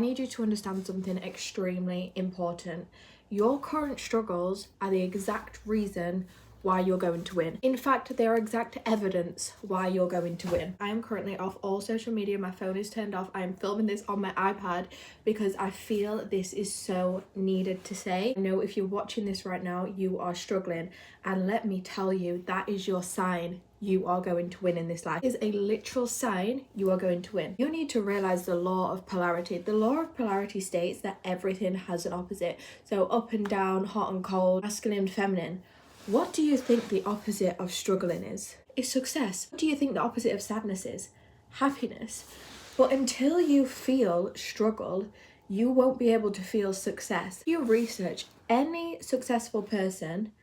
need you to understand something extremely important. Your current struggles are the exact reason why you're going to win. In fact, they are exact evidence why you're going to win. I am currently off all social media. My phone is turned off. I am filming this on my iPad because I feel this is so needed to say. I know if you're watching this right now, you are struggling. And let me tell you, that is your sign you are going to win in this life. It is a literal sign you are going to win. You need to realize the law of polarity. The law of polarity states that everything has an opposite. So up and down, hot and cold, masculine, feminine. What do you think the opposite of struggling is? It's success. What do you think the opposite of sadness is? Happiness. But until you feel struggle, you won't be able to feel success. If you research any successful person,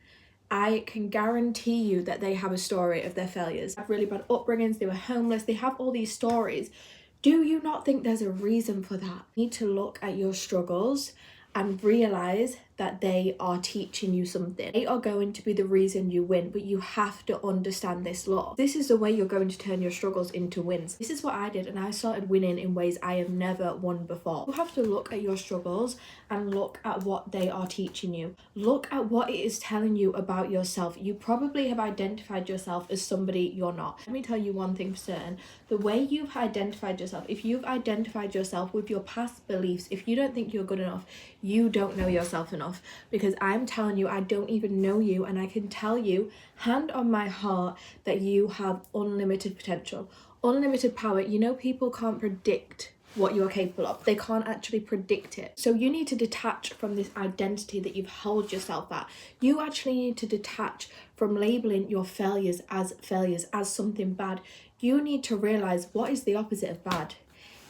I can guarantee you that they have a story of their failures. They have really bad upbringings, they were homeless, they have all these stories. Do you not think there's a reason for that? You need to look at your struggles and realize that they are teaching you something. They are going to be the reason you win, but you have to understand this law. This is the way you're going to turn your struggles into wins. This is what I did, and I started winning in ways I have never won before. You have to look at your struggles and look at what they are teaching you. Look at what it is telling you about yourself. You probably have identified yourself as somebody you're not. Let me tell you one thing for certain. The way you've identified yourself, if you've identified yourself with your past beliefs, if you don't think you're good enough, you don't know yourself enough. Because I'm telling you, I don't even know you, and I can tell you, hand on my heart, that you have unlimited potential, unlimited power. You know, people can't predict what you're capable of. They can't actually predict it. So you need to detach from this identity that you've held yourself at. You actually need to detach from labeling your failures, as something bad. You need to realize, what is the opposite of bad?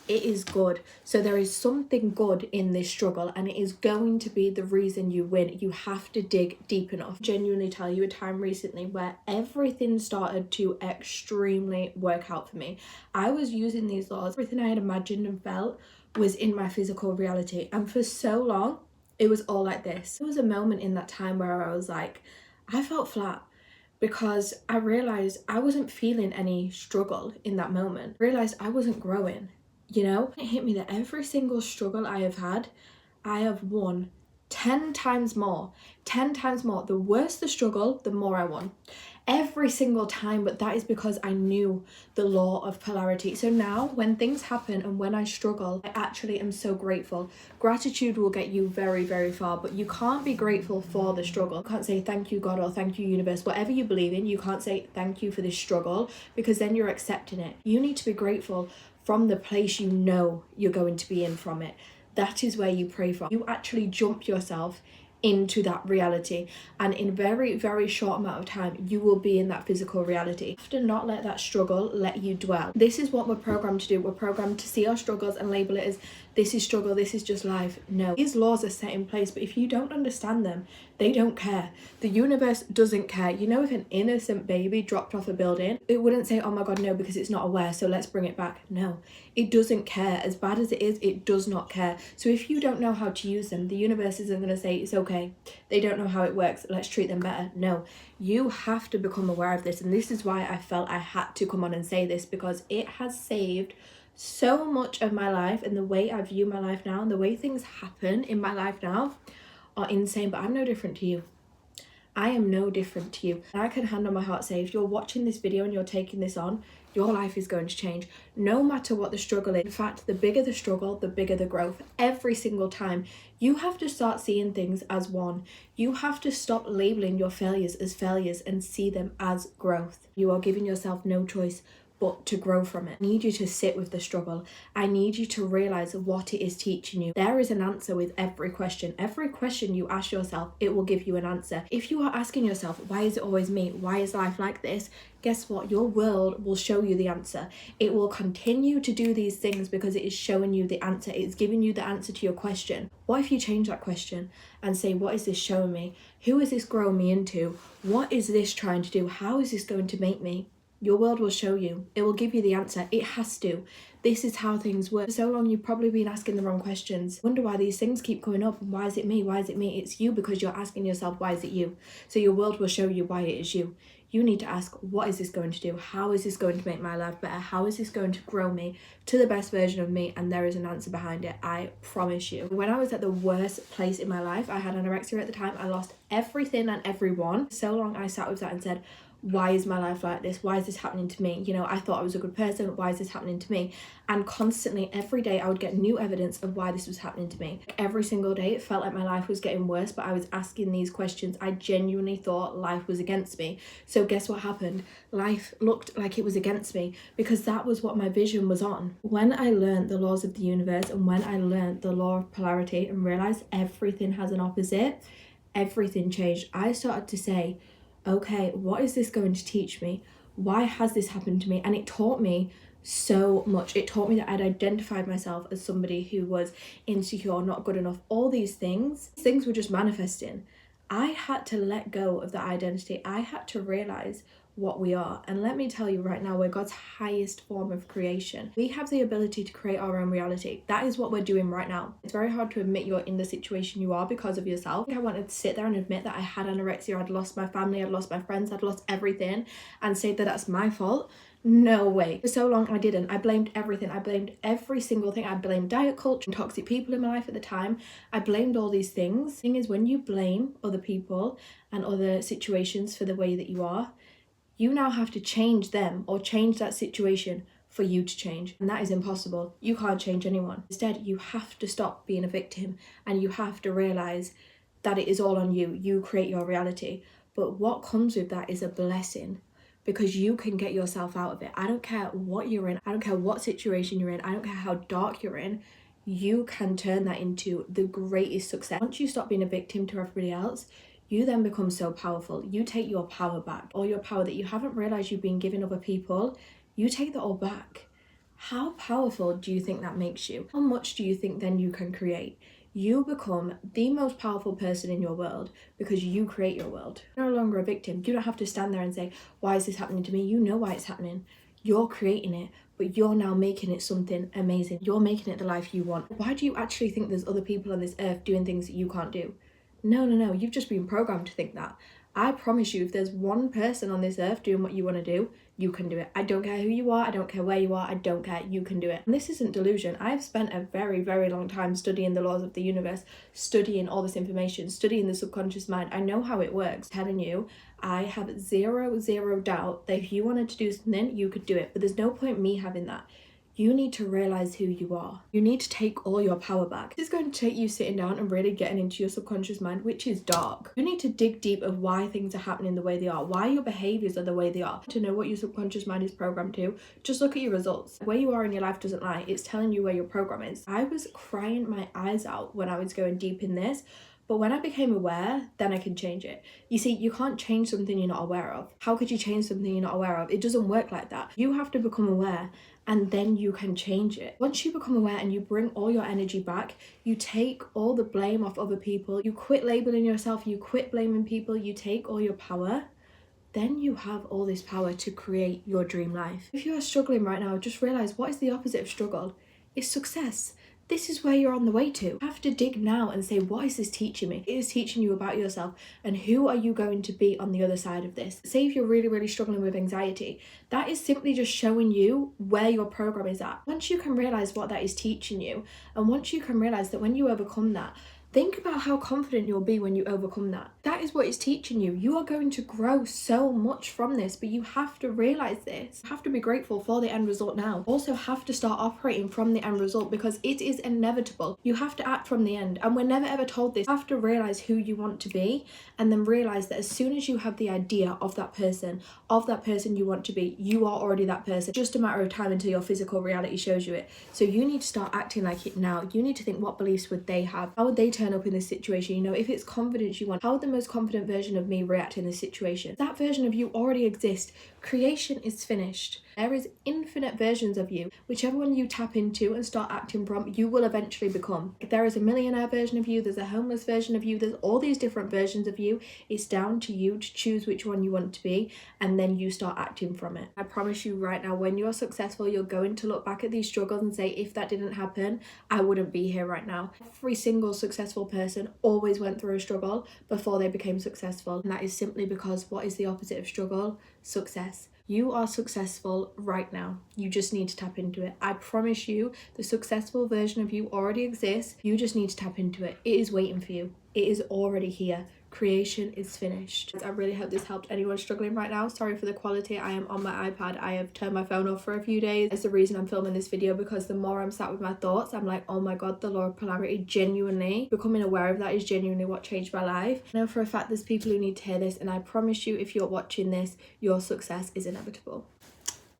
It is good. So there is something good in this struggle, and it is going to be the reason you win. You have to dig deep enough. Genuinely tell you a time recently where everything started to extremely work out for me. I was using these laws. Everything I had imagined and felt was in my physical reality, and for so long it was all like this. There was a moment in that time where I was like, I felt flat, because I realized I wasn't feeling any struggle in that moment. I realized I wasn't growing. You know, it hit me that every single struggle I have had, I have won 10 times more. 10 times more. The worse the struggle, the more I won. Every single time, but that is because I knew the law of polarity. So now when things happen and when I struggle, I actually am so grateful. Gratitude will get you very, very far, but you can't be grateful for the struggle. You can't say thank you God or thank you universe, whatever you believe in. You can't say thank you for this struggle, because then you're accepting it. You need to be grateful from the place you know you're going to be in from it. That is where you pray from. You actually jump yourself into that reality, and in very, very short amount of time you will be in that physical reality. You have to not let that struggle let you dwell. This is what we're programmed to do. We're programmed to see our struggles and label it as, this is struggle, this is just life. No, these laws are set in place, but if you don't understand them, they don't care. The universe doesn't care. You know, if an innocent baby dropped off a building, it wouldn't say, oh my God, no, because it's not aware, so let's bring it back. No, it doesn't care. As bad as it is, it does not care. So if you don't know how to use them, the universe isn't going to say it's okay. They don't know how it works, let's treat them better. No, you have to become aware of this. And this is why I felt I had to come on and say this, because it has saved so much of my life, and the way I view my life now and the way things happen in my life now are insane. But I'm no different to you. I am no different to you. And I can hand on my heart say, if you're watching this video and you're taking this on, your life is going to change, no matter what the struggle is. In fact, the bigger the struggle, the bigger the growth. Every single time, you have to start seeing things as one. You have to stop labeling your failures as failures and see them as growth. You are giving yourself no choice but to grow from it. I need you to sit with the struggle. I need you to realize what it is teaching you. There is an answer with every question. Every question you ask yourself, it will give you an answer. If you are asking yourself, why is it always me? Why is life like this? Guess what? Your world will show you the answer. It will continue to do these things because it is showing you the answer. It's giving you the answer to your question. What if you change that question and say, what is this showing me? Who is this growing me into? What is this trying to do? How is this going to make me? Your world will show you. It will give you the answer. It has to. This is how things work. For so long, you've probably been asking the wrong questions. Wonder why these things keep coming up. Why is it me? Why is it me? It's you, because you're asking yourself, why is it you? So your world will show you why it is you. You need to ask, what is this going to do? How is this going to make my life better? How is this going to grow me to the best version of me? And there is an answer behind it, I promise you. When I was at the worst place in my life, I had anorexia at the time. I lost everything and everyone. So long I sat with that and said, why is my life like this? Why is this happening to me? You know, I thought I was a good person. Why is this happening to me? And constantly, every day, I would get new evidence of why this was happening to me. Every single day, it felt like my life was getting worse, but I was asking these questions. I genuinely thought life was against me. So guess what happened? Life looked like it was against me because that was what my vision was on. When I learned the laws of the universe and when I learned the law of polarity and realized everything has an opposite, everything changed. I started to say, okay, what is this going to teach me? Why has this happened to me? And it taught me so much. It taught me that I'd identified myself as somebody who was insecure, not good enough. All these things were just manifesting. I had to let go of that identity. I had to realize what we are. And let me tell you right now, we're God's highest form of creation. We have the ability to create our own reality. That is what we're doing right now. It's very hard to admit you're in the situation you are because of yourself. I wanted to sit there and admit that I had anorexia, I'd lost my family, I'd lost my friends, I'd lost everything, and say that that's my fault. No way. For so long I didn't. I blamed everything. I blamed every single thing. I blamed diet culture and toxic people in my life at the time. I blamed all these things. The thing is, when you blame other people and other situations for the way that you are, you now have to change them or change that situation for you to change. And that is impossible. You can't change anyone. Instead, you have to stop being a victim and you have to realize that it is all on you. You create your reality. But what comes with that is a blessing because you can get yourself out of it. I don't care what you're in. I don't care what situation you're in. I don't care how dark you're in. You can turn that into the greatest success. Once you stop being a victim to everybody else, you then become so powerful. You take your power back. All your power that you haven't realized you've been giving other people, you take that all back. How powerful do you think that makes you? How much do you think then you can create? You become the most powerful person in your world because you create your world. You're no longer a victim. You don't have to stand there and say, why is this happening to me? You know why it's happening. You're creating it, but you're now making it something amazing. You're making it the life you want. Why do you actually think there's other people on this earth doing things that you can't do? No, you've just been programmed to think that. I promise you, if there's one person on this earth doing what you want to do, you can do it. I don't care who you are, I don't care where you are, I don't care, you can do it. And this isn't delusion. I've spent a very, very long time studying the laws of the universe, studying all this information, studying the subconscious mind. I know how it works. I'm telling you, I have zero doubt that if you wanted to do something, you could do it. But there's no point me having that. You need to realize who you are. You need to take all your power back. This is going to take you sitting down and really getting into your subconscious mind, which is dark. You need to dig deep of why things are happening the way they are, why your behaviors are the way they are. To know what your subconscious mind is programmed to, just look at your results. Where you are in your life doesn't lie. It's telling you where your program is. I was crying my eyes out when I was going deep in this. But when I became aware, then I can change it. You see, you can't change something you're not aware of. How could you change something you're not aware of? It doesn't work like that. You have to become aware and then you can change it. Once you become aware and you bring all your energy back, you take all the blame off other people, you quit labeling yourself, you quit blaming people, you take all your power, then you have all this power to create your dream life. If you are struggling right now, just realize what is the opposite of struggle? It's success. This is where you're on the way to. You have to dig now and say, what is this teaching me? It is teaching you about yourself and who are you going to be on the other side of this. Say if you're really struggling with anxiety, that is simply just showing you where your program is at. Once you can realize what that is teaching you, and once you can realize that when you overcome that, think about how confident you'll be when you overcome that. That is what it's teaching you. You are going to grow so much from this, but you have to realize this. You have to be grateful for the end result now. Also have to start operating from the end result because it is inevitable. You have to act from the end, and we're never ever told this. You have to realize who you want to be, and then realize that as soon as you have the idea of that person you want to be, you are already that person. Just a matter of time until your physical reality shows you it. So you need to start acting like it now. You need to think, what beliefs would they have? How would they turn up in this situation? You know, if it's confidence you want, how would the most confident version of me react in this situation? That version of you already exists. Creation is finished. There is infinite versions of you. Whichever one you tap into and start acting from, you will eventually become. There is a millionaire version of you, there's a homeless version of you, there's all these different versions of you. It's down to you to choose which one you want to be, and then you start acting from it. I promise you right now, when you're successful, you're going to look back at these struggles and say, if that didn't happen, I wouldn't be here right now. Every single successful person always went through a struggle before they became successful, and that is simply because what is the opposite of struggle? Success. You are successful right now. You just need to tap into it. I promise you, the successful version of you already exists. You just need to tap into it. It is waiting for you. It is already here. Creation is finished. I really hope this helped anyone struggling right now. Sorry for the quality. I am on my iPad. I have turned my phone off for a few days. That's the reason I'm filming this video, because the more I'm sat with my thoughts, I'm like, oh my god, the law of polarity, genuinely becoming aware of that is genuinely what changed my life. I know for a fact there's people who need to hear this, and I promise you, if you're watching this, your success is inevitable.